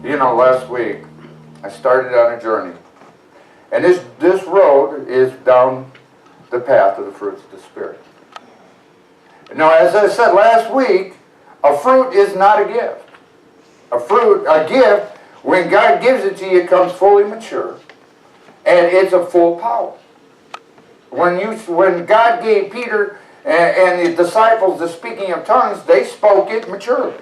You know, last week I started on a journey. And this road is down the path of the fruits of the Spirit. Now, as I said last week, a fruit is not a gift. A gift, when God gives it to you, it comes fully mature. And it's a full power. When God gave Peter and the disciples the speaking of tongues, they spoke it maturely.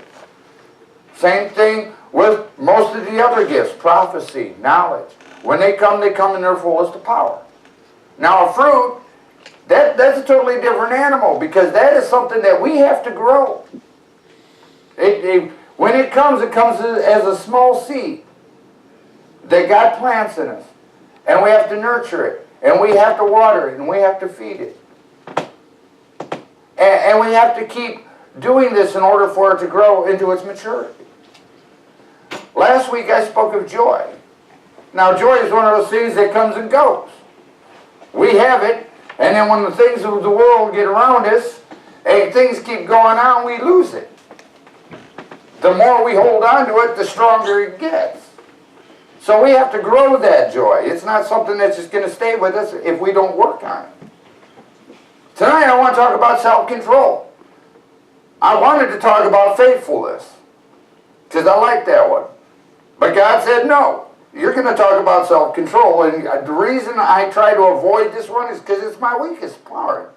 Same thing with most of the other gifts, prophecy, knowledge. When they come in their fullest of power. Now a fruit, that's a totally different animal, because that is something that we have to grow. When it comes as a small seed that God plants in us. And we have to nurture it. And we have to water it. And we have to feed it. And we have to keep doing this in order for it to grow into its maturity. Last week I spoke of joy. Now joy is one of those things that comes and goes. We have it, and then when the things of the world get around us, and things keep going on, we lose it. The more we hold on to it, the stronger it gets. So we have to grow that joy. It's not something that's just going to stay with us if we don't work on it. Tonight I want to talk about self-control. I wanted to talk about faithfulness, because I like that one. But God said no. You're going to talk about self-control, and the reason I try to avoid this one is because it's my weakest part.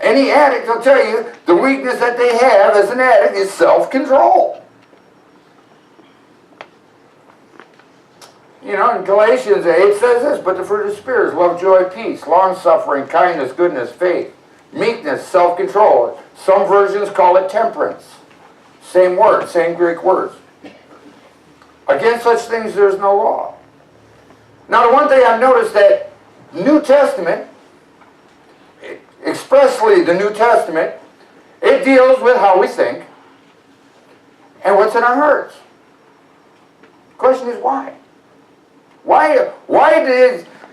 Any addict will tell you the weakness that they have as an addict is self-control. You know, in Galatians 8 says this, but the fruit of the Spirit is love, joy, peace, long-suffering, kindness, goodness, faith, meekness, self-control. Some versions call it temperance. Same word, same Greek words. Against such things there is no law. Now the one thing I've noticed that New Testament, expressly the New Testament, it deals with how we think and what's in our hearts. The question is why? Why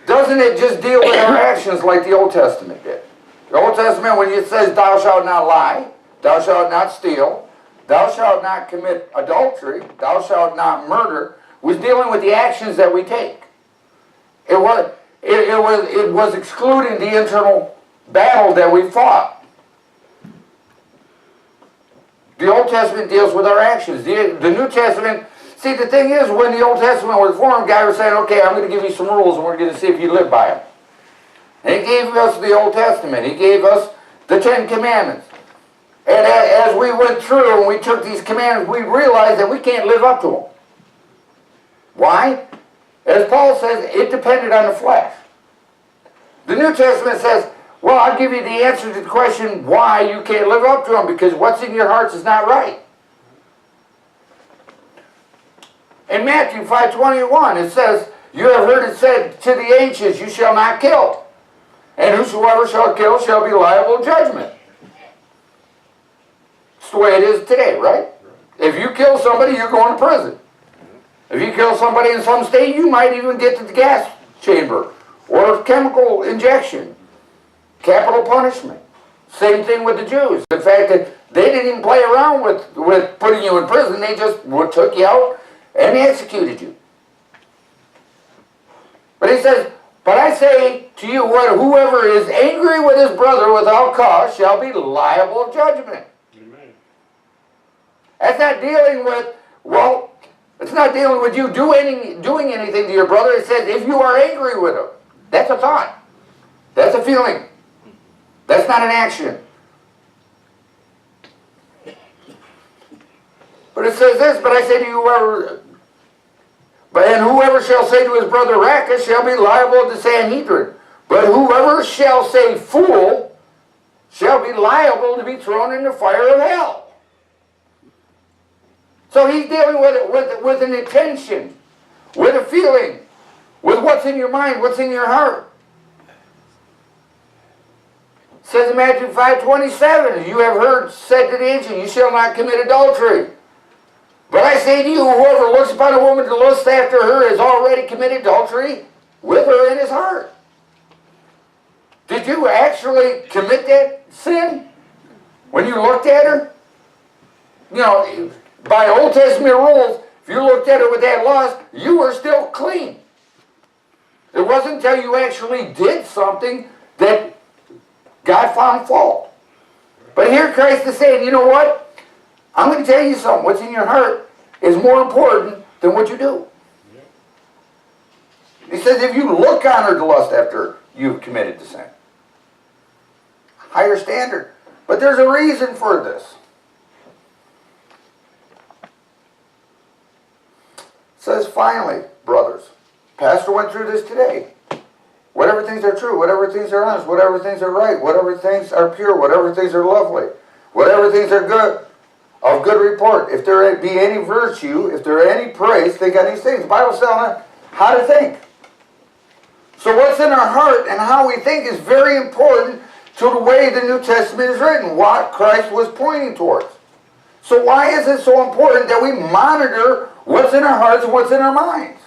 doesn't it just deal with our actions like the Old Testament did? The Old Testament, when it says thou shalt not lie, thou shalt not steal, thou shalt not commit adultery, thou shalt not murder, was dealing with the actions that we take. It was excluding the internal battle that we fought. The Old Testament deals with our actions. The New Testament, see, the thing is, when the Old Testament was formed, God was saying, okay, I'm going to give you some rules and we're going to see if you live by them. And He gave us the Old Testament. He gave us the 10 Commandments. And as we went through and we took these commandments, we realized that we can't live up to them. Why? As Paul says, it depended on the flesh. The New Testament says, well, I'll give you the answer to the question why you can't live up to them, because what's in your hearts is not right. In Matthew 5:21, it says, you have heard it said to the ancients, you shall not kill. And whosoever shall kill shall be liable to judgment. It's the way it is today, right? If you kill somebody, you're going to prison. If you kill somebody in some state, you might even get to the gas chamber or chemical injection. Capital punishment. Same thing with the Jews. The fact that they didn't even play around with putting you in prison. They just took you out and executed you. But he says, but I say to you, whoever is angry with his brother without cause shall be liable to judgment. Amen. That's not dealing with, well, it's not dealing with you doing anything to your brother. It says if you are angry with him. That's a thought. That's a feeling. That's not an action. But it says this, but I say to you, whoever shall say to his brother Raca shall be liable to Sanhedrin. But whoever shall say fool shall be liable to be thrown in the fire of hell. So he's dealing with an intention, with a feeling, with what's in your mind, what's in your heart. It says in Matthew 5:27, you have heard said to the ancient, you shall not commit adultery. But I say to you, whoever looks upon a woman to lust after her has already committed adultery with her in his heart. Did you actually commit that sin when you looked at her? You know, by Old Testament rules, if If you looked at it with that lust, you were still clean. It wasn't until you actually did something that God found fault. But here Christ is saying, you know what? I'm going to tell you something. What's in your heart is more important than what you do. He says if you look on or to lust after you've committed the sin. Higher standard. But there's a reason for this. It says, finally, brothers, Pastor went through this today. Whatever things are true, whatever things are honest, whatever things are right, whatever things are pure, whatever things are lovely, whatever things are good, of good report. If there be any virtue, if there are any praise, think on these things. The Bible's telling us how to think. So what's in our heart and how we think is very important to the way the New Testament is written, what Christ was pointing towards. So why is it so important that we monitor what's in our hearts and what's in our minds?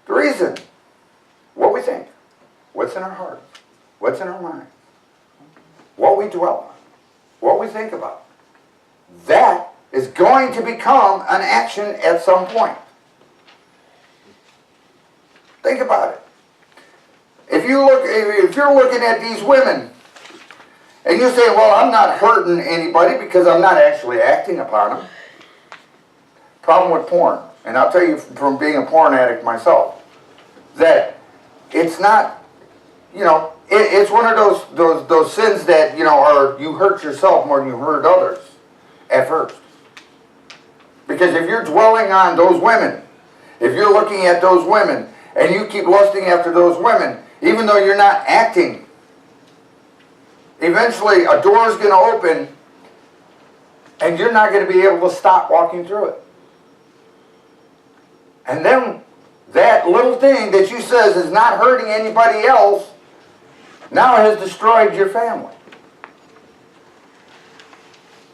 The reason, what we think, what's in our hearts, what's in our minds, what we dwell on, what we think about, that is going to become an action at some point. Think about it. If you're looking at these women, and you say, well, I'm not hurting anybody because I'm not actually acting upon them. Problem with porn, and I'll tell you from being a porn addict myself, that it's not, it's one of those sins that, you hurt yourself more than you hurt others at first. Because if you're dwelling on those women, if you're looking at those women, and you keep lusting after those women, even though you're not acting, eventually a door is going to open and you're not going to be able to stop walking through it. And then that little thing that you says is not hurting anybody else now has destroyed your family.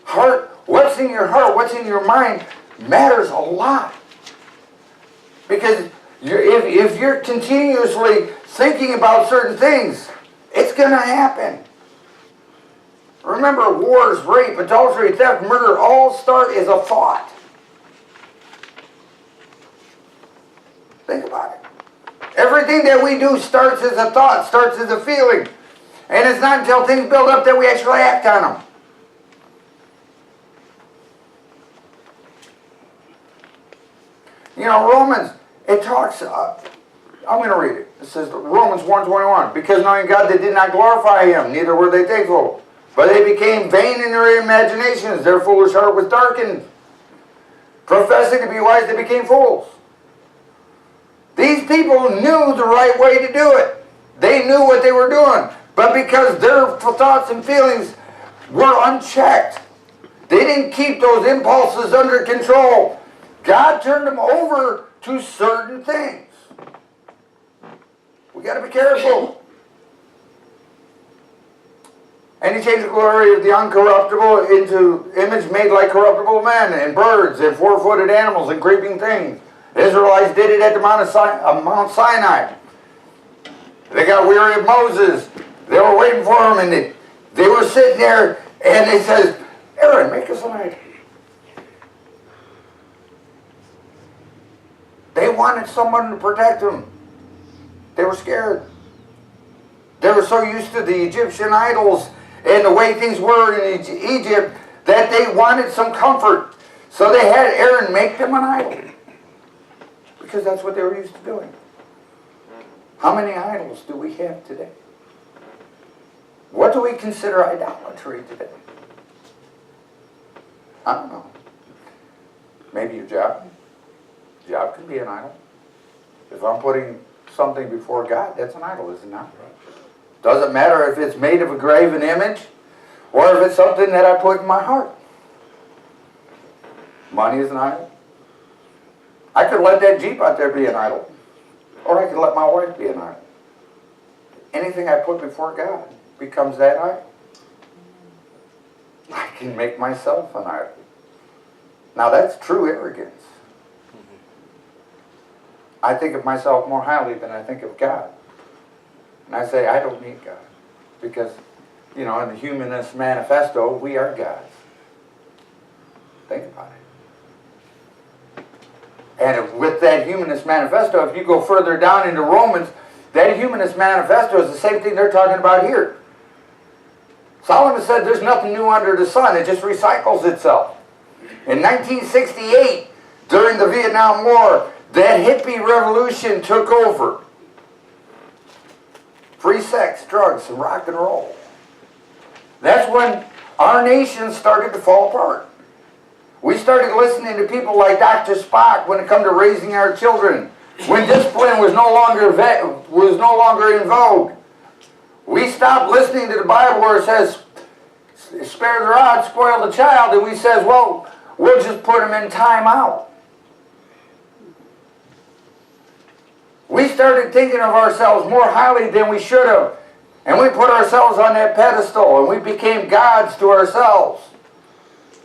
Heart, what's in your heart, what's in your mind matters a lot. Because if you're continuously thinking about certain things, it's going to happen. Remember, wars, rape, adultery, theft, murder all start as a thought. Think about it. Everything that we do starts as a thought, starts as a feeling. And it's not until things build up that we actually act on them. Romans, it talks, I'm going to read it. It says, Romans 1:21, because knowing God they did not glorify Him, neither were they thankful. But they became vain in their imaginations. Their foolish heart was darkened. Professing to be wise, they became fools. These people knew the right way to do it. They knew what they were doing. But because their thoughts and feelings were unchecked, they didn't keep those impulses under control. God turned them over to certain things. We got to be careful. And He changed the glory of the uncorruptible into image made like corruptible men and birds and four-footed animals and creeping things. The Israelites did it at the Mount Sinai. They got weary of Moses. They were waiting for him, and they were sitting there, and they says, Aaron, make us an idol. They wanted someone to protect them. They were scared. They were so used to the Egyptian idols and the way things were in Egypt that they wanted some comfort. So they had Aaron make them an idol. Because that's what they were used to doing. How many idols do we have today? What do we consider idolatry today? I don't know. Maybe your job. Job can be an idol. If I'm putting something before God, that's an idol, is it not? Doesn't matter if it's made of a graven image or if it's something that I put in my heart. Money is an idol. I could let that Jeep out there be an idol. Or I could let my wife be an idol. Anything I put before God becomes that idol. I can make myself an idol. Now that's true arrogance. I think of myself more highly than I think of God. And I say, I don't need God. Because in the Humanist Manifesto, we are gods. Think about it. And with that Humanist Manifesto, if you go further down into Romans, that Humanist Manifesto is the same thing they're talking about here. Solomon said there's nothing new under the sun. It just recycles itself. In 1968, during the Vietnam War, that hippie revolution took over. Free sex, drugs, and rock and roll. That's when our nation started to fall apart. We started listening to people like Dr. Spock when it come to raising our children. When discipline was no longer in vogue. We stopped listening to the Bible where it says, spare the rod, spoil the child, and we says, well, we'll just put him in time out. We started thinking of ourselves more highly than we should have. And we put ourselves on that pedestal, and we became gods to ourselves.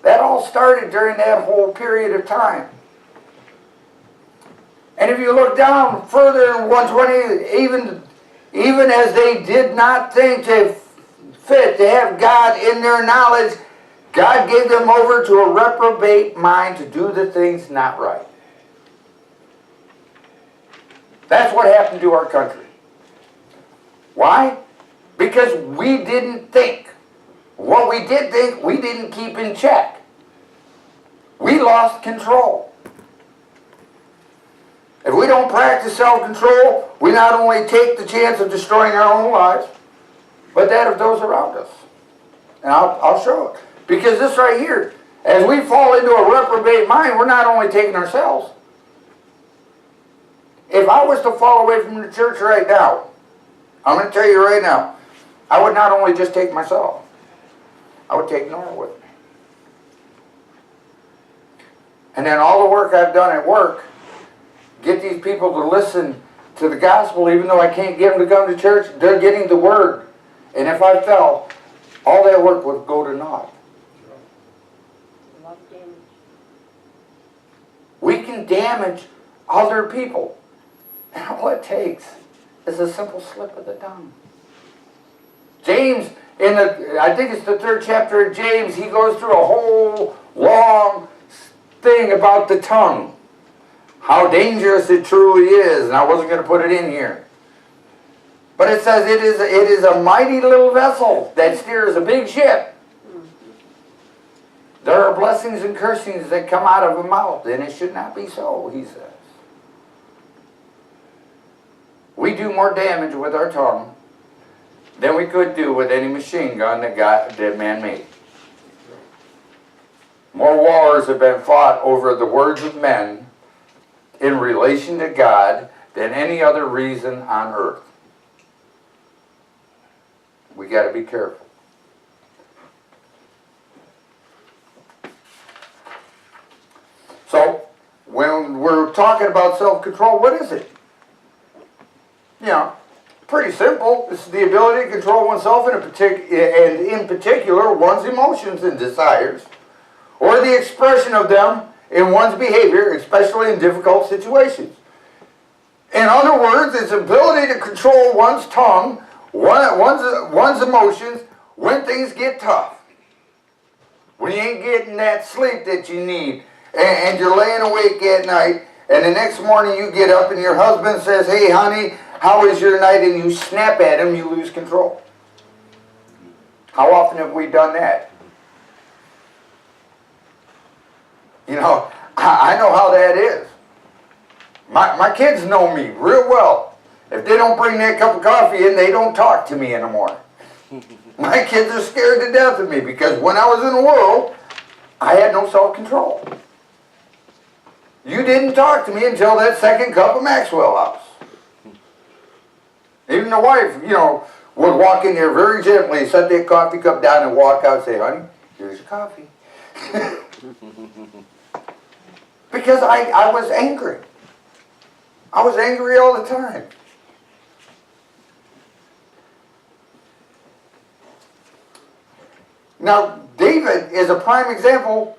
That all started during that whole period of time. And if you look down further in 120, even as they did not think to fit to have God in their knowledge, God gave them over to a reprobate mind to do the things not right. That's what happened to our country. Why? Because we didn't think. What we did think, we didn't keep in check. We lost control. If we don't practice self-control, we not only take the chance of destroying our own lives, but that of those around us. And I'll show it. Because this right here, as we fall into a reprobate mind, we're not only taking ourselves. If I was to fall away from the church right now, I'm going to tell you right now, I would not only just take myself, I would take Nora with me. And then all the work I've done at work, get these people to listen to the gospel, even though I can't get them to come to church, they're getting the word. And if I fell, all that work would go to naught. We can damage other people. And all it takes is a simple slip of the tongue. James, I think it's the 3rd chapter of James, he goes through a whole long thing about the tongue. How dangerous it truly is. And I wasn't going to put it in here. But it says it is a mighty little vessel that steers a big ship. There are blessings and cursings that come out of a mouth, and it should not be so, he says. We do more damage with our tongue than we could do with any machine gun that man made. More wars have been fought over the words of men in relation to God than any other reason on earth. We got to be careful. So, when we're talking about self-control, what is it? Pretty simple. It's the ability to control oneself and in particular one's emotions and desires, or the expression of them in one's behavior, especially in difficult situations. In other words, it's ability to control one's tongue, one's emotions when things get tough. When you ain't getting that sleep that you need, and you're laying awake at night, and the next morning you get up and your husband says, "Hey honey, how was your night?" and you snap at him, you lose control. How often have we done that? I know how that is. My kids know me real well. If they don't bring that cup of coffee in, they don't talk to me anymore. My kids are scared to death of me because when I was in the world, I had no self-control. You didn't talk to me until that second cup of Maxwell House. Even the wife, would walk in there very gently, set that coffee cup down and walk out and say, "Honey, here's your coffee." Because I was angry. I was angry all the time. Now, David is a prime example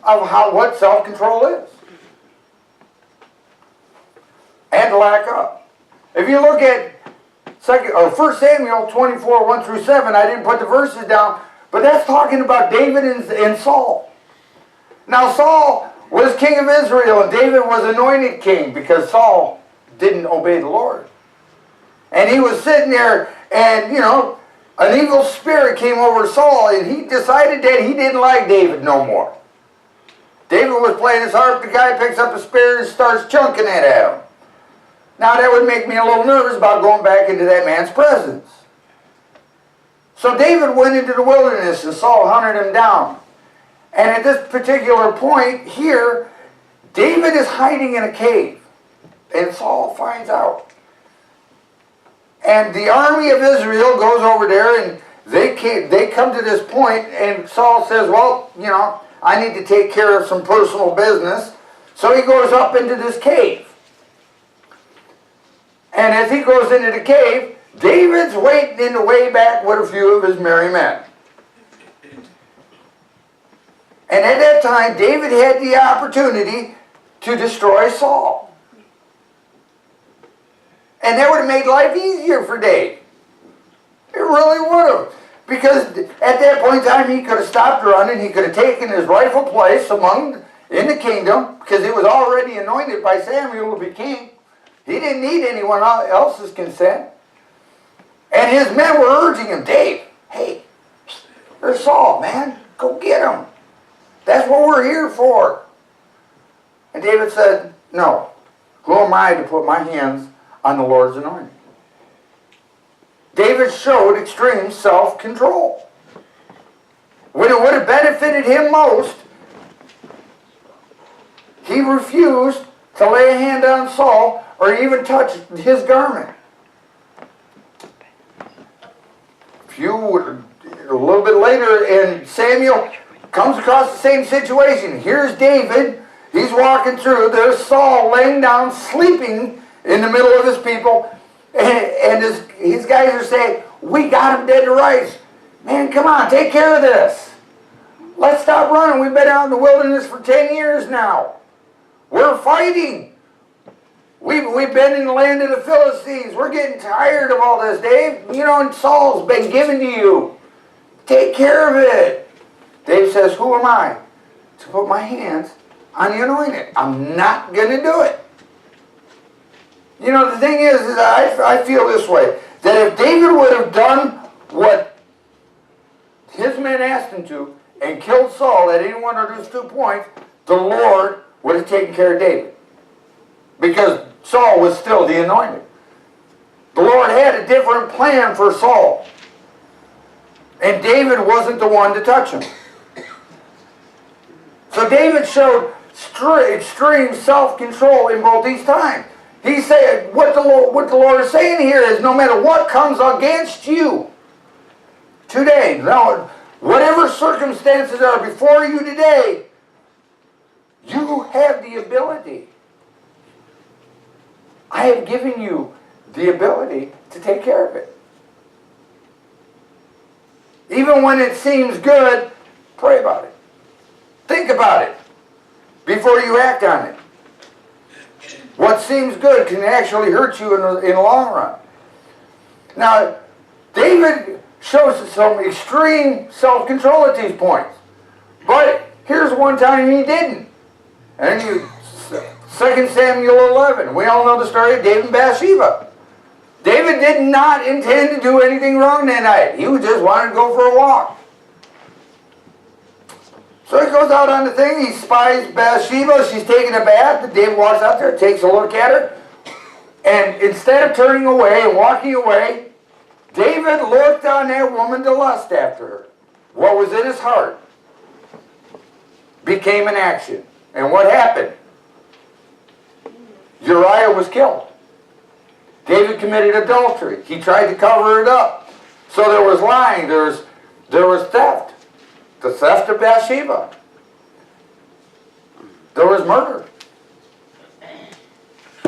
of what self-control is. And lack of. If you look at 1 Samuel 24, 1 through 7. I didn't put the verses down, but that's talking about David and Saul. Now Saul was king of Israel, and David was anointed king because Saul didn't obey the Lord. And he was sitting there, and an evil spirit came over Saul, and he decided that he didn't like David no more. David was playing his harp, the guy picks up a spear and starts chunking it at him. Now that would make me a little nervous about going back into that man's presence. So David went into the wilderness and Saul hunted him down. And at this particular point here, David is hiding in a cave. And Saul finds out. And the army of Israel goes over there, and they come to this point, and Saul says, well, I need to take care of some personal business. So he goes up into this cave. And as he goes into the cave, David's waiting in the way back with a few of his merry men. And at that time, David had the opportunity to destroy Saul. And that would have made life easier for David. It really would have. Because at that point in time, he could have stopped running. He could have taken his rightful place in the kingdom, because he was already anointed by Samuel to be king. He didn't need anyone else's consent. And his men were urging him, Dave, hey, there's Saul, man. Go get him. That's what we're here for. And David said, no. Who am I to put my hands on the Lord's anointing? David showed extreme self-control. When it would have benefited him most, he refused to lay a hand on Saul or even touch his garment. A little bit later, and Samuel comes across the same situation. Here's David. He's walking through. There's Saul laying down, sleeping in the middle of his people. And his guys are saying, we got him dead to rights. Man, come on, take care of this. Let's stop running. We've been out in the wilderness for 10 years now. We're fighting. We've been in the land of the Philistines. We're getting tired of all this, Dave. And Saul's been given to you. Take care of it. Dave says, who am I to put my hands on the anointed? I'm not going to do it. The thing is I feel this way, that if David would have done what his men asked him to and killed Saul at any one of those 2 points, the Lord would have taken care of David. Because Saul was still the anointed. The Lord had a different plan for Saul. And David wasn't the one to touch him. So David showed extreme self-control in both these times. He said, what the Lord is saying here is, no matter what comes against you today, now, whatever circumstances are before you today, you have the ability. I have given you the ability to take care of it. Even when it seems good, pray about it. Think about it before you act on it. What seems good can actually hurt you in the long run. Now, David shows some extreme self-control at these points. But here's one time he didn't. And 2 Samuel 11. We all know the story of David and Bathsheba. David did not intend to do anything wrong that night. He just wanted to go for a walk. So he goes out on the thing, he spies Bathsheba, she's taking a bath, David walks out there, takes a look at her, and instead of turning away and walking away, David looked on that woman to lust after her. What was in his heart became an action. And what happened? Uriah was killed. David committed adultery. He tried to cover it up. So there was lying, there was theft. The theft of Bathsheba. There was murder.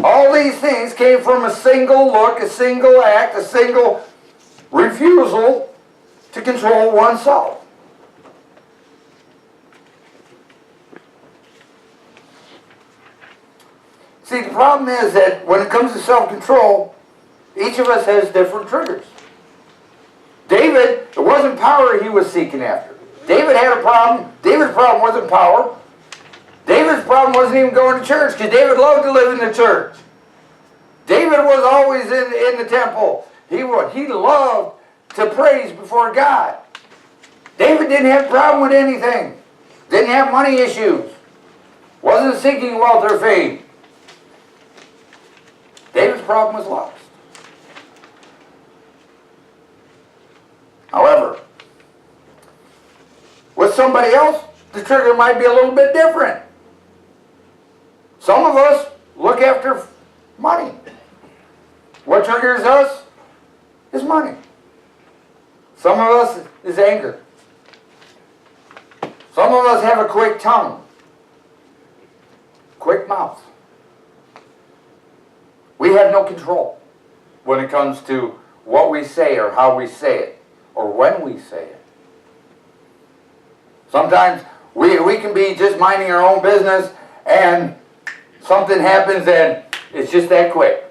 All these things came from a single look, a single act, a single refusal to control oneself. See, the problem is that when it comes to self-control, Each of us has different triggers. David, it wasn't power he was seeking after. David had a problem. David's problem wasn't power. David's problem wasn't even going to church, because David loved to live in the church. David was always in the temple. He loved to praise before God. David didn't have a problem with anything. Didn't have money issues. Wasn't seeking wealth or fame. David's problem was lust. However, with somebody else, the trigger might be a little bit different. Some of us look after money. What triggers us is money. Some of us is anger. Some of us have a quick tongue, quick mouth. We have no control when it comes to what we say or how we say it or when we say it. Sometimes we can be just minding our own business and something happens and it's just that quick.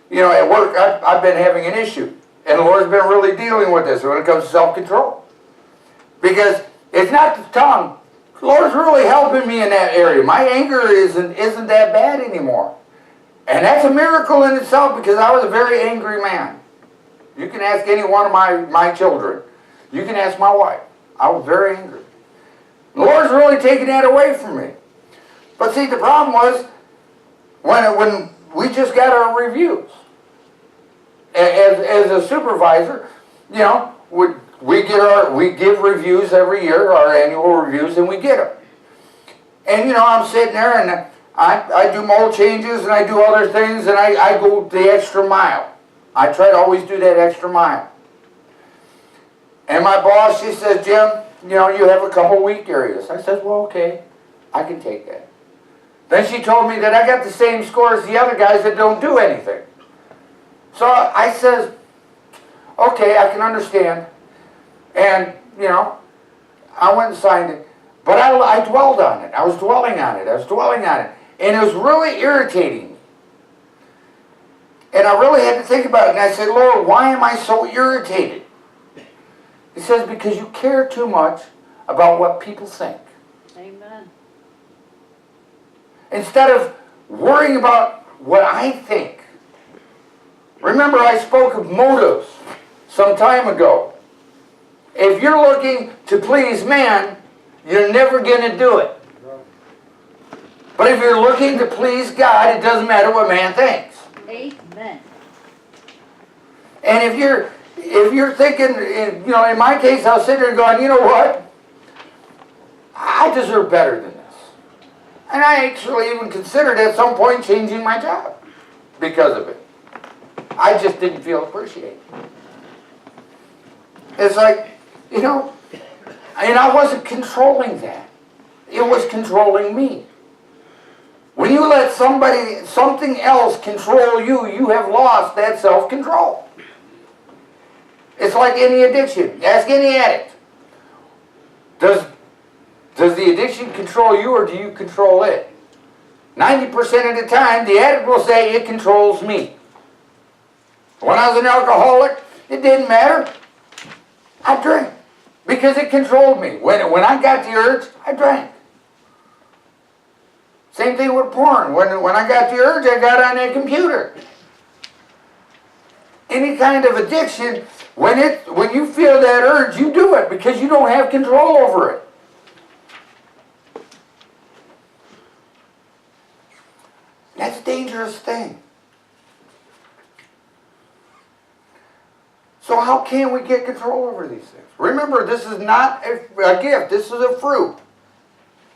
You know, at work, I've been having an issue. And the Lord's been really dealing with this when it comes to self-control. Because it's not the tongue. The Lord's really helping me in that area. My anger isn't that bad anymore. And that's a miracle in itself, because I was a very angry man. You can ask any one of my children. You can ask my wife. I was very angry. The Lord's really taken that away from me. But see, the problem was when we just got our reviews. As a supervisor, you know, we give reviews every year, our annual reviews, and we get them. And you know, I'm sitting there and I do mold changes and I do other things, and I go the extra mile. I try to always do that extra mile. And my boss, she says, Jim, you know, you have a couple weak areas. I said, well, okay, I can take that. Then she told me that I got the same score as the other guys that don't do anything. So I says, okay, I can understand. And, you know, I went and signed it. But I dwelled on it. I was dwelling on it. And it was really irritating me. And I really had to think about it. And I said, Lord, why am I so irritated? He says, because you care too much about what people think. Amen. Instead of worrying about what I think. Remember, I spoke of motives some time ago. If you're looking to please man, you're never going to do it. But if you're looking to please God, it doesn't matter what man thinks. Amen. And if you're thinking, you know, in my case, I was sitting there going, you know what? I deserve better than this. And I actually even considered at some point changing my job because of it. I just didn't feel appreciated. It's like, you know, and I wasn't controlling that. It was controlling me. When you let something else control you, you have lost that self-control. It's like any addiction. Ask any addict. Does the addiction control you, or do you control it? 90% of the time, the addict will say, it controls me. When I was an alcoholic, it didn't matter. I drank because it controlled me. When I got the urge, I drank. Same thing with porn. When I got the urge, I got on that computer. Any kind of addiction, when you feel that urge, you do it because you don't have control over it. That's a dangerous thing. So how can we get control over these things? Remember, this is not a gift. This is a fruit.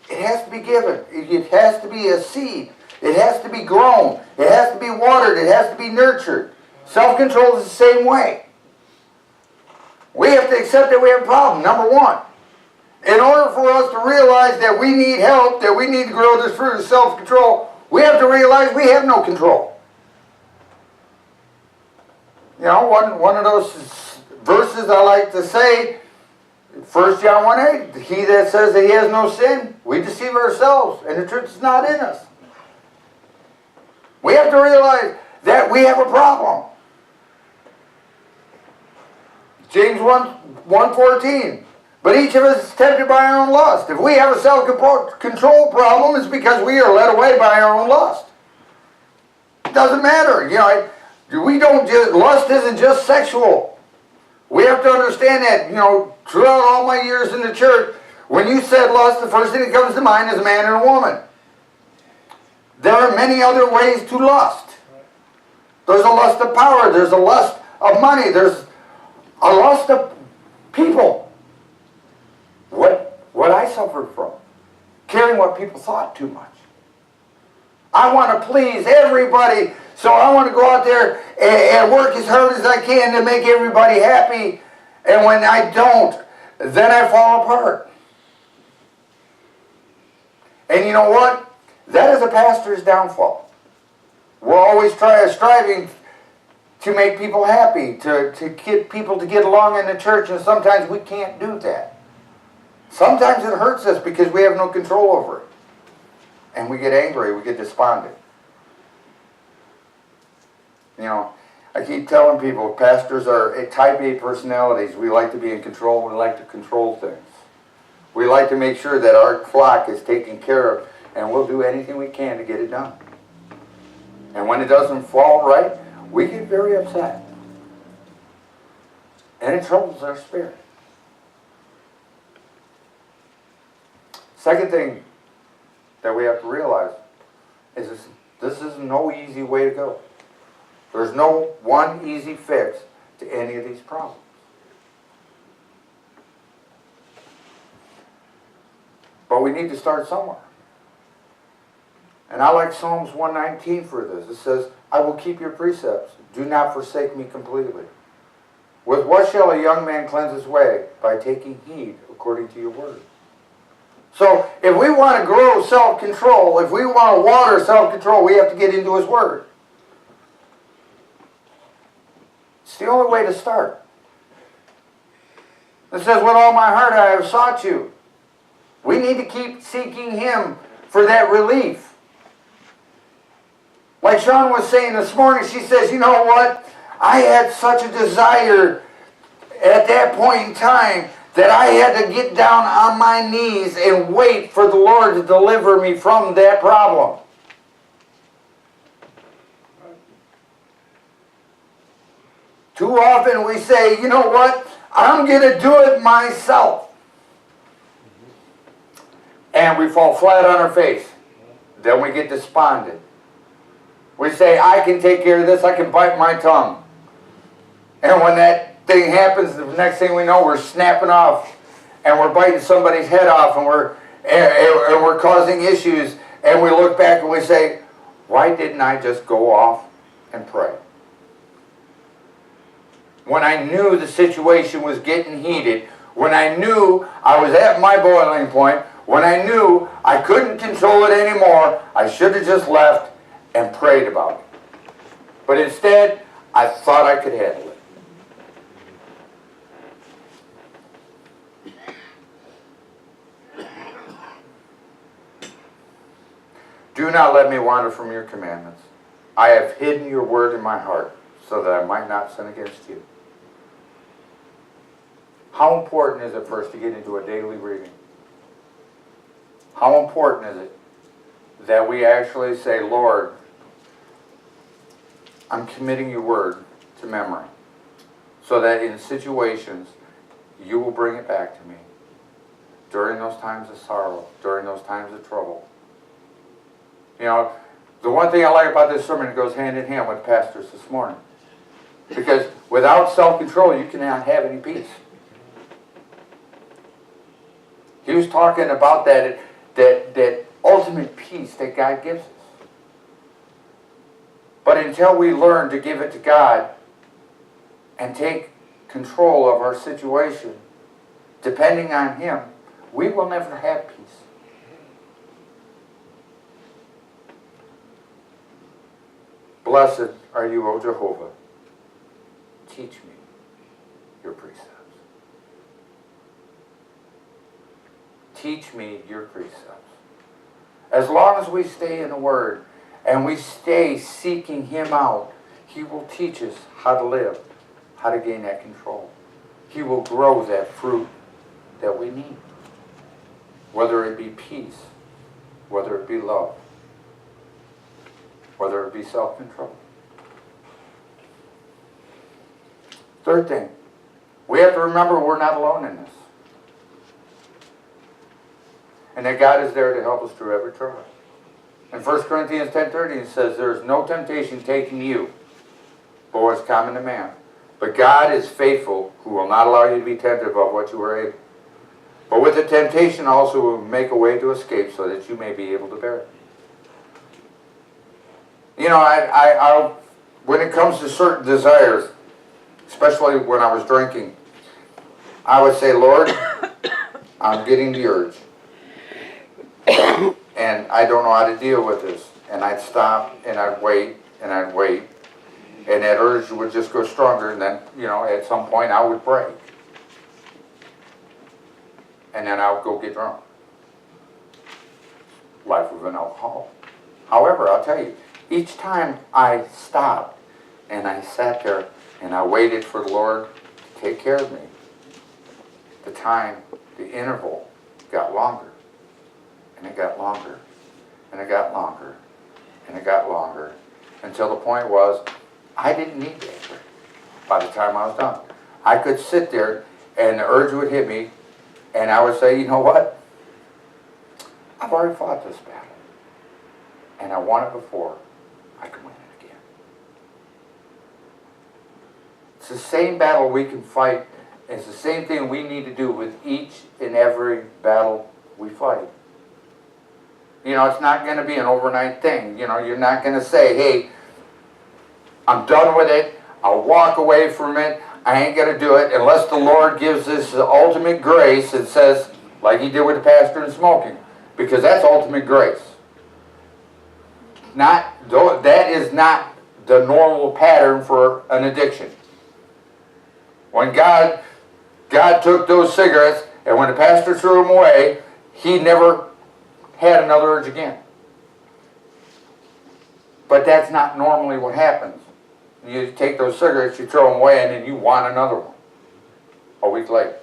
It has to be given. It has to be a seed. It has to be grown. It has to be watered. It has to be nurtured. Self-control is the same way. We have to accept that we have a problem, number one. In order for us to realize that we need help, that we need to grow this fruit of self-control, we have to realize we have no control. You know, one of those verses I like to say, 1 John 1:8, he that says that he has no sin, we deceive ourselves, and the truth is not in us. We have to realize that we have a problem. James 1:14. But each of us is tempted by our own lust. If we have a self-control problem, it's because we are led away by our own lust. It doesn't matter. Lust isn't just sexual. We have to understand that, throughout all my years in the church, when you said lust, the first thing that comes to mind is a man and a woman. There are many other ways to lust. There's a lust of power. There's a lust of money. There's a lust of people. What I suffered from. Caring what people thought too much. I want to please everybody, so I want to go out there and work as hard as I can to make everybody happy. And when I don't, then I fall apart. And you know what? That is a pastor's downfall. We're always striving to make people happy, to get people to get along in the church, and sometimes we can't do that. Sometimes it hurts us because we have no control over it. And we get angry, we get despondent. I keep telling people, pastors are type A personalities. We like to be in control, we like to control things. We like to make sure that our flock is taken care of, and we'll do anything we can to get it done. And when it doesn't fall right, we get very upset. And it troubles our spirit. Second thing that we have to realize is this is no easy way to go. There's no one easy fix to any of these problems. But we need to start somewhere. And I like Psalms 119 for this. It says, I will keep your precepts. Do not forsake me completely. With what shall a young man cleanse his way? By taking heed according to your word. So if we want to grow self-control, if we want to water self-control, we have to get into his word. It's the only way to start. It says, with all my heart I have sought you. We need to keep seeking him for that relief. Like Sean was saying this morning, she says, you know what? I had such a desire at that point in time that I had to get down on my knees and wait for the Lord to deliver me from that problem. Too often we say, you know what? I'm going to do it myself. And we fall flat on our face. Then we get despondent. We say, I can take care of this, I can bite my tongue. And when that thing happens, the next thing we know, we're snapping off and we're biting somebody's head off, and we're causing issues, and we look back and we say, why didn't I just go off and pray? When I knew the situation was getting heated, when I knew I was at my boiling point, when I knew I couldn't control it anymore, I should have just left and prayed about it. But instead, I thought I could handle it. Do not let me wander from your commandments. I have hidden your word in my heart so that I might not sin against you. How important is it for us to get into a daily reading? How important is it that we actually say, Lord, I'm committing your word to memory, so that in situations you will bring it back to me during those times of sorrow, during those times of trouble. The one thing I like about this sermon, it goes hand in hand with pastors this morning. Because without self-control, you cannot have any peace. He was talking about that ultimate peace that God gives us. But until we learn to give it to God and take control of our situation, depending on Him, we will never have peace. Blessed are you, O Jehovah. Teach me your precepts. Teach me your precepts. As long as we stay in the Word, and we stay seeking Him out, He will teach us how to live, how to gain that control. He will grow that fruit that we need. Whether it be peace, whether it be love, whether it be self-control. Third thing, we have to remember we're not alone in this. And that God is there to help us through every trial. In 1 Corinthians 10:30 it says, there is no temptation taking you, but what is common to man. But God is faithful, who will not allow you to be tempted above what you are able. But with the temptation also will make a way to escape so that you may be able to bear it. You know, when it comes to certain desires, especially when I was drinking, I would say, Lord, I'm getting the urge. And I don't know how to deal with this. And I'd stop, and I'd wait, and I'd wait. And that urge would just go stronger, and then, you know, at some point I would break. And then I would go get drunk. Life of an alcoholic. However, I'll tell you, each time I stopped, and I sat there, and I waited for the Lord to take care of me, the time, the interval got longer. And it got longer, and it got longer, and it got longer, until the point was, I didn't need that drink by the time I was done. I could sit there, and the urge would hit me, and I would say, you know what? I've already fought this battle, and I won it before. I can win it again. It's the same battle we can fight. It's the same thing we need to do with each and every battle we fight. You know, it's not going to be an overnight thing. You know, you're not going to say, hey, I'm done with it. I'll walk away from it. I ain't going to do it unless the Lord gives us the ultimate grace and says, like He did with the pastor and smoking, because that's ultimate grace. That is not the normal pattern for an addiction. When God took those cigarettes, and when the pastor threw them away, He never had another urge again. But that's not normally what happens. You take those cigarettes, you throw them away, and then you want another one. A week later,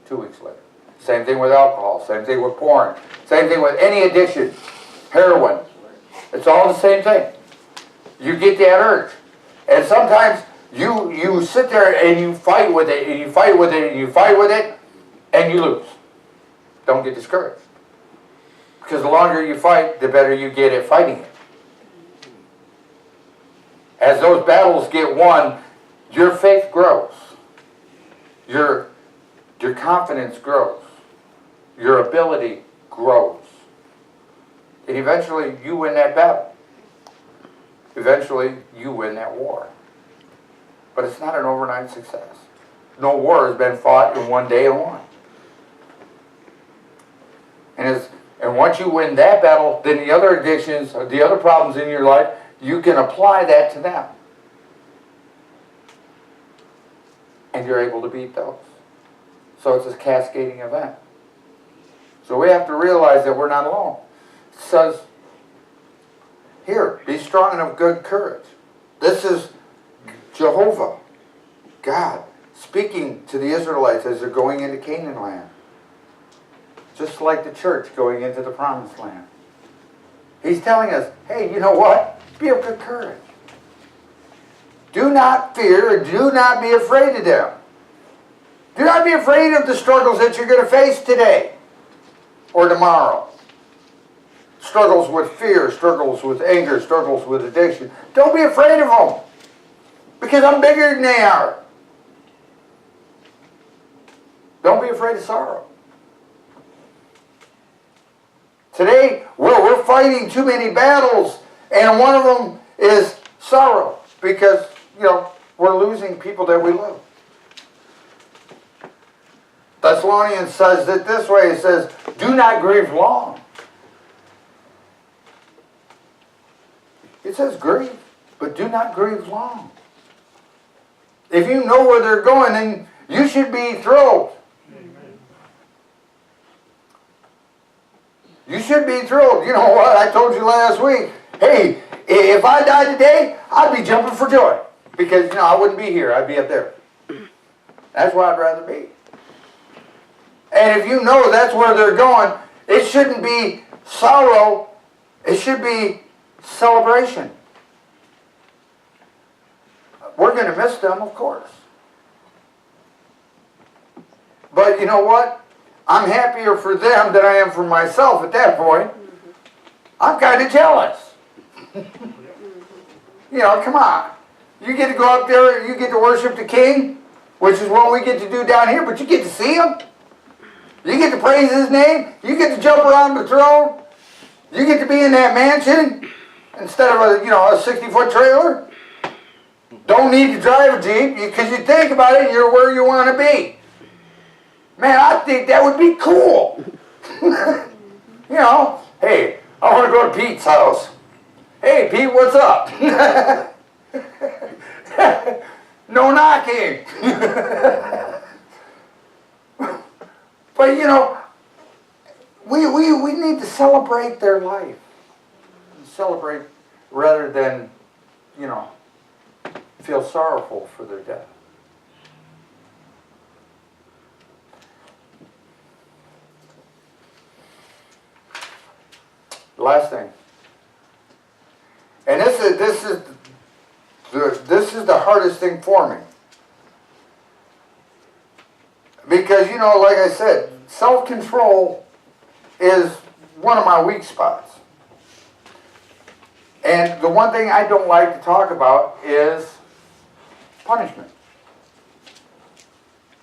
2 weeks later. Same thing with alcohol, same thing with porn, same thing with any addiction, heroin. It's all the same thing. You get that urge. And sometimes you sit there and you fight with it, and you fight with it, and you fight with it, and you lose. Don't get discouraged. Because the longer you fight, the better you get at fighting it. As those battles get won, your faith grows. Your confidence grows. Your ability grows. And eventually you win that battle. Eventually you win that war. But it's not an overnight success. No war has been fought in one day and won. And once you win that battle, then the other addictions, the other problems in your life, you can apply that to them. And you're able to beat those. So it's a cascading event. So we have to realize that we're not alone. It says, here, be strong and of good courage. This is Jehovah, God, speaking to the Israelites as they're going into Canaan land. Just like the church going into the promised land. He's telling us, hey, you know what? Be of good courage. Do not fear and do not be afraid of them. Do not be afraid of the struggles that you're going to face today or tomorrow. Struggles with fear, struggles with anger, struggles with addiction. Don't be afraid of them, because I'm bigger than they are. Don't be afraid of sorrow. Today, we're fighting too many battles, and one of them is sorrow, because, you know, we're losing people that we love. Thessalonians says it this way, it says, do not grieve long. It says grieve, but do not grieve long. If you know where they're going, then you should be thrilled. Amen. You should be thrilled. You know what? I told you last week, Hey, if I died today, I'd be jumping for joy. Because, I wouldn't be here. I'd be up there. That's where I'd rather be. And if you know that's where they're going, it shouldn't be sorrow. It should be celebration. We're going to miss them, of course. But you know what? I'm happier for them than I am for myself at that point. I'm kind of jealous. Come on. You get to go up there and you get to worship the King, which is what we get to do down here, but you get to see him. You get to praise his name. You get to jump around the throne. You get to be in that mansion instead of a 60-foot trailer. Don't need to drive a Jeep because you think about it, you're where you want to be. Man, I think that would be cool. Hey, I want to go to Pete's house. Hey, Pete, what's up? No knocking. But we need to celebrate their life. Celebrate rather than, feel sorrowful for their death. Last thing. And this is the hardest thing for me. Because, like I said, self-control is one of my weak spots. And the one thing I don't like to talk about is punishment.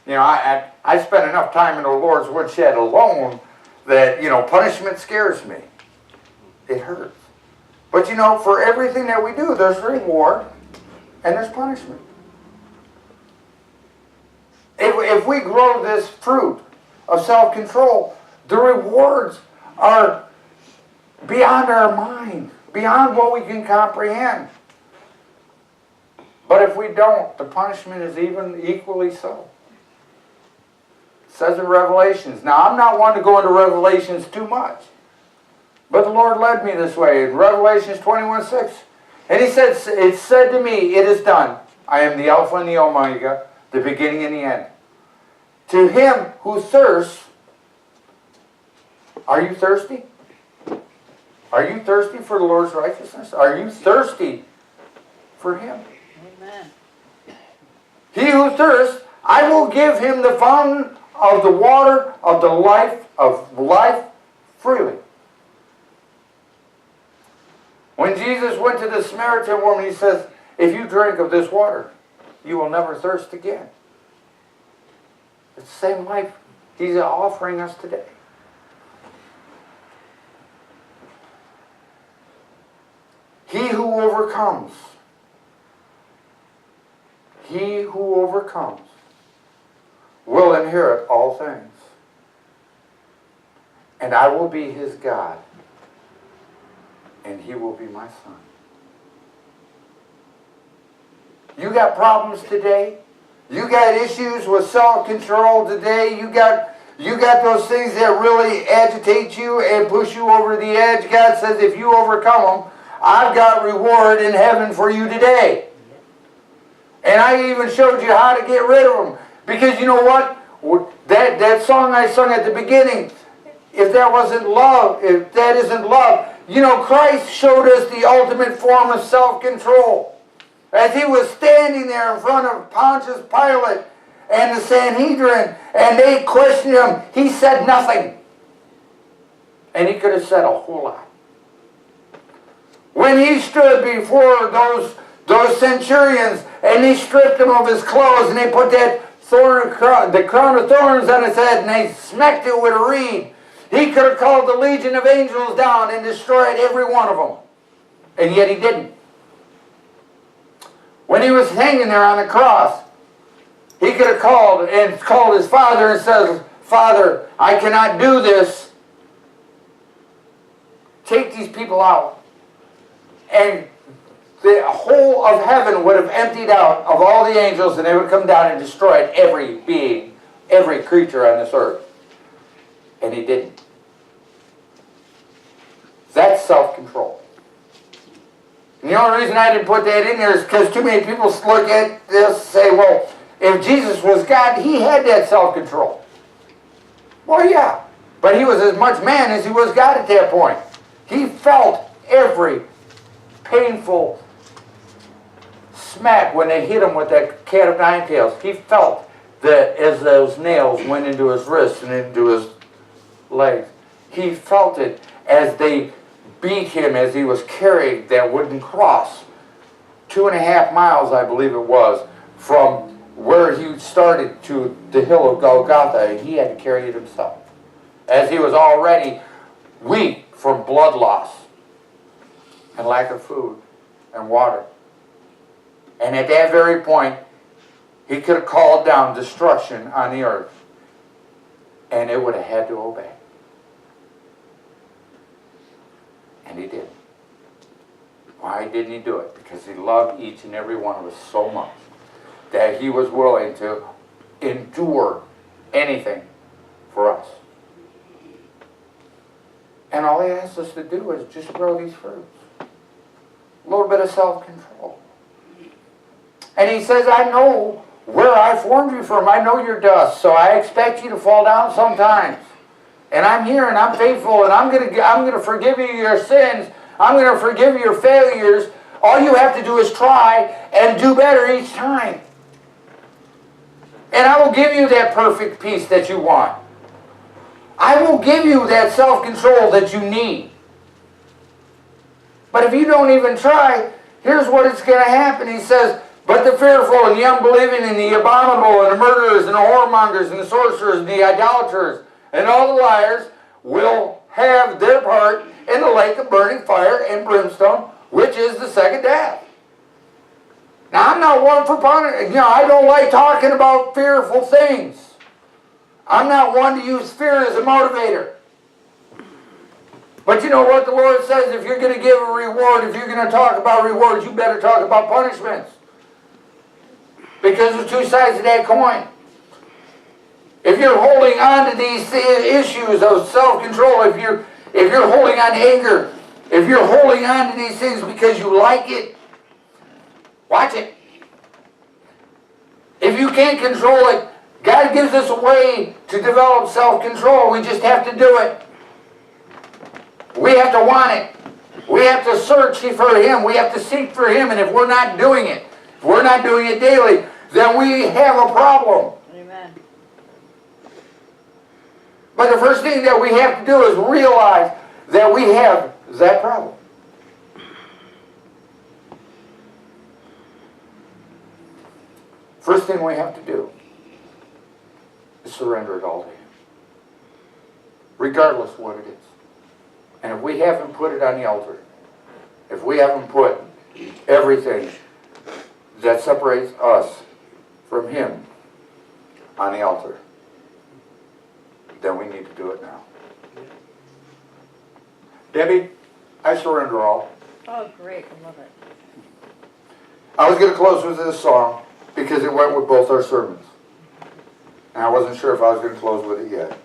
I spend enough time in the Lord's woodshed alone that, punishment scares me. It hurts. But for everything that we do, there's reward and there's punishment. If we grow this fruit of self-control, the rewards are beyond our mind, beyond what we can comprehend. But if we don't, the punishment is even equally so. It says in Revelations. Now, I'm not one to go into Revelations too much. But the Lord led me this way. In Revelations 21:6. And he said, it said to me, it is done. I am the Alpha and the Omega, the beginning and the end. To him who thirsts, are you thirsty? Are you thirsty for the Lord's righteousness? Are you thirsty for him? Amen. He who thirsts, I will give him the fountain of the water of life freely. When Jesus went to the Samaritan woman, he says, if you drink of this water, you will never thirst again. It's the same life he's offering us today. He who overcomes will inherit all things. And I will be his God, and he will be my son. You got problems today? You got issues with self-control today? You got those things that really agitate you and push you over the edge? God says if you overcome them, I've got reward in heaven for you today. And I even showed you how to get rid of them. Because you know what? That song I sung at the beginning, if that wasn't love, if that isn't love, Christ showed us the ultimate form of self-control. As he was standing there in front of Pontius Pilate and the Sanhedrin, and they questioned him, he said nothing. And he could have said a whole lot. When he stood before those centurions, and they stripped him of his clothes, and they put the crown of thorns on his head, and they smacked it with a reed, he could have called the legion of angels down and destroyed every one of them. And yet he didn't. When he was hanging there on the cross, he could have called his Father and said, Father, I cannot do this. Take these people out. And the whole of heaven would have emptied out of all the angels, and they would come down and destroyed every being, every creature on this earth. And he didn't. That's self-control. And the only reason I didn't put that in there is because too many people look at this and say, well, if Jesus was God, he had that self-control. Well, yeah, but he was as much man as he was God at that point. He felt every painful smack when they hit him with that cat of nine tails. He felt that as those nails went into his wrists and into his legs. He felt it as they beat him as he was carrying that wooden cross. 2.5 miles, I believe it was, from where he started to the hill of Golgotha, and he had to carry it himself. As he was already weak from blood loss and lack of food and water. And at that very point, he could have called down destruction on the earth, and it would have had to obey. And he did. Why didn't he do it? Because he loved each and every one of us so much that he was willing to endure anything for us. And all he asks us to do is just grow these fruits. A little bit of self-control. And he says, I know where I formed you from. I know your dust, so I expect you to fall down sometimes. And I'm here and I'm faithful and I'm going to forgive you your sins. I'm going to forgive you your failures. All you have to do is try and do better each time. And I will give you that perfect peace that you want. I will give you that self-control that you need. But if you don't even try, here's what it's going to happen. He says, but the fearful and the unbelieving and the abominable and the murderers and the whoremongers and the sorcerers and the idolaters and all the liars will have their part in the lake of burning fire and brimstone, which is the second death. Now, I'm not one for punishment. I don't like talking about fearful things. I'm not one to use fear as a motivator. But you know what the Lord says? If you're going to give a reward, if you're going to talk about rewards, you better talk about punishments. Because there's two sides of that coin. If you're holding on to these issues of self-control, if you're holding on to anger, if you're holding on to these things because you like it, watch it. If you can't control it, God gives us a way to develop self-control. We just have to do it. We have to want it. We have to search for Him. We have to seek for Him. And if we're not doing it, if we're not doing it daily, then we have a problem. Amen. But the first thing that we have to do is realize that we have that problem. First thing we have to do is surrender it all to Him. Regardless of what it is. And if we haven't put it on the altar, if we haven't put everything that separates us from Him on the altar, then we need to do it now. Debbie, I surrender all. Oh, great. I love it. I was going to close with this song because it went with both our sermons. And I wasn't sure if I was going to close with it yet.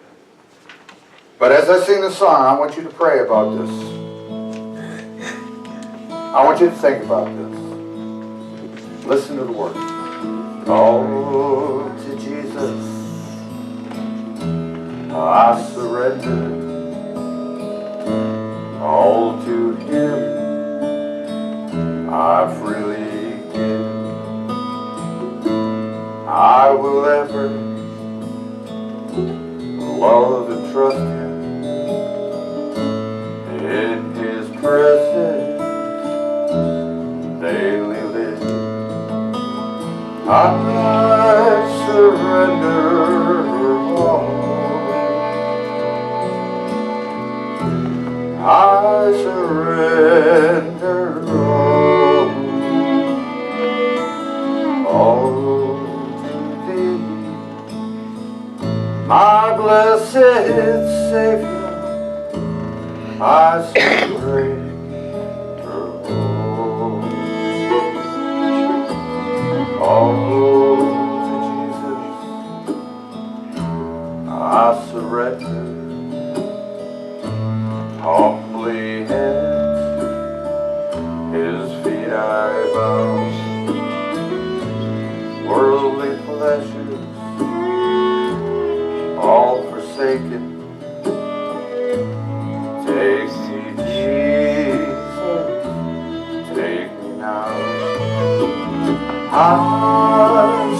But as I sing the song, I want you to pray about this. I want you to think about this. Listen to the words. Oh, to Jesus I surrender. All to Him I freely give. I will ever love and trust Him. In His presence daily live. I surrender all. I surrender all to Thee, my blessed Savior. I surrender all to Jesus. I surrender. Humbly at His feet taken. Take me, Jesus, take me now. I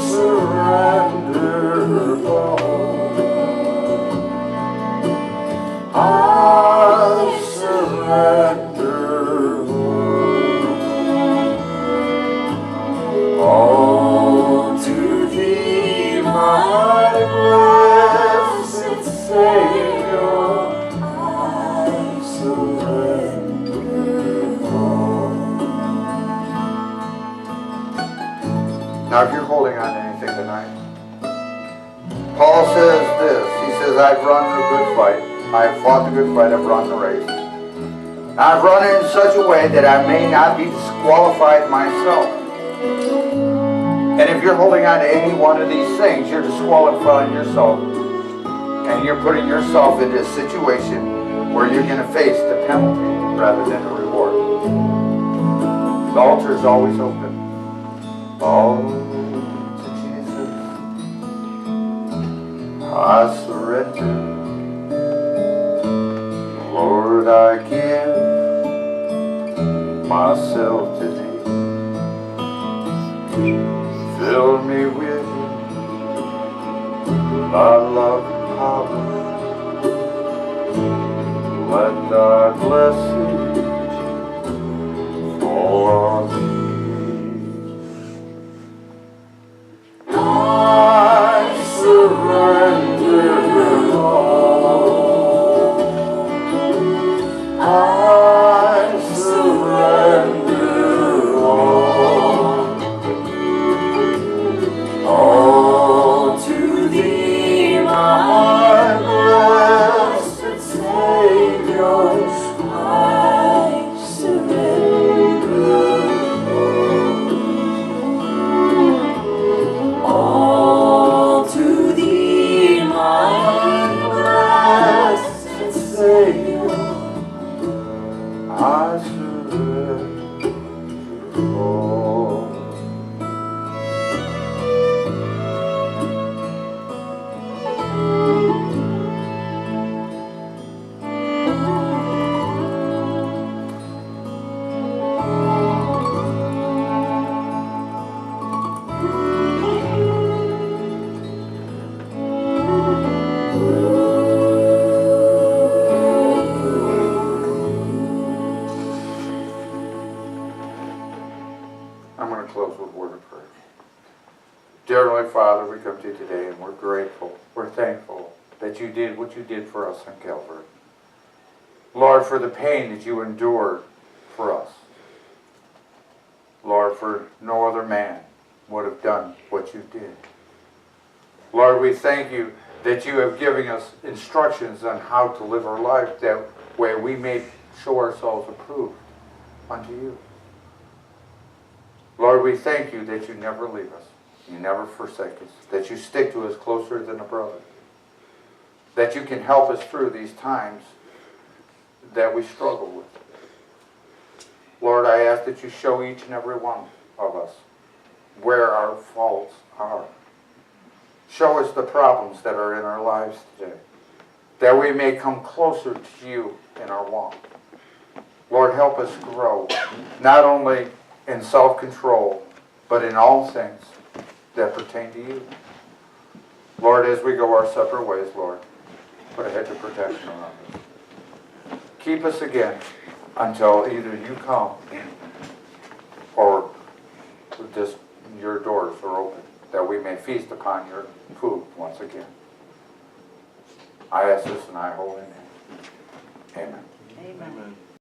surrender all. I surrender all to Thee, my blessed Savior. I surrender all. Now, if you're holding on to anything tonight, Paul says this. He says, I've run a good fight. I've fought the good fight. I've run the race. I've run it in such a way that I may not be disqualified myself. And if you're holding on to any one of these things, you're disqualifying yourself. And you're putting yourself into a situation where you're going to face the penalty rather than the reward. The altar is always open. All to Jesus. I surrender. Lord, I give myself to Thee. Fill me with Thy love and power. Let Thy blessing fall on me. I surrender all. I surrender all to Thee, my blessed Savior. I surrender all to Thee, my blessed Savior. I surrender all. I'm going to close with a word of prayer. Dear Heavenly Father, we come to you today and we're grateful, we're thankful that you did what you did for us on Calvary. Lord, for the pain that you endured for us. Lord, for no other man would have done what you did. Lord, we thank you that you have given us instructions on how to live our life that way we may show ourselves approved unto you. Lord, we thank you that you never leave us. You never forsake us. That you stick to us closer than a brother. That you can help us through these times that we struggle with. Lord, I ask that you show each and every one of us where our faults are. Show us the problems that are in our lives today. That we may come closer to you in our walk. Lord, help us grow. Not only in self-control, but in all things that pertain to you. Lord, as we go our separate ways, Lord, put a hedge of protection around us. Keep us again until either you come or just your doors are open, that we may feast upon your food once again. I ask this in thy holy name. Amen. Amen.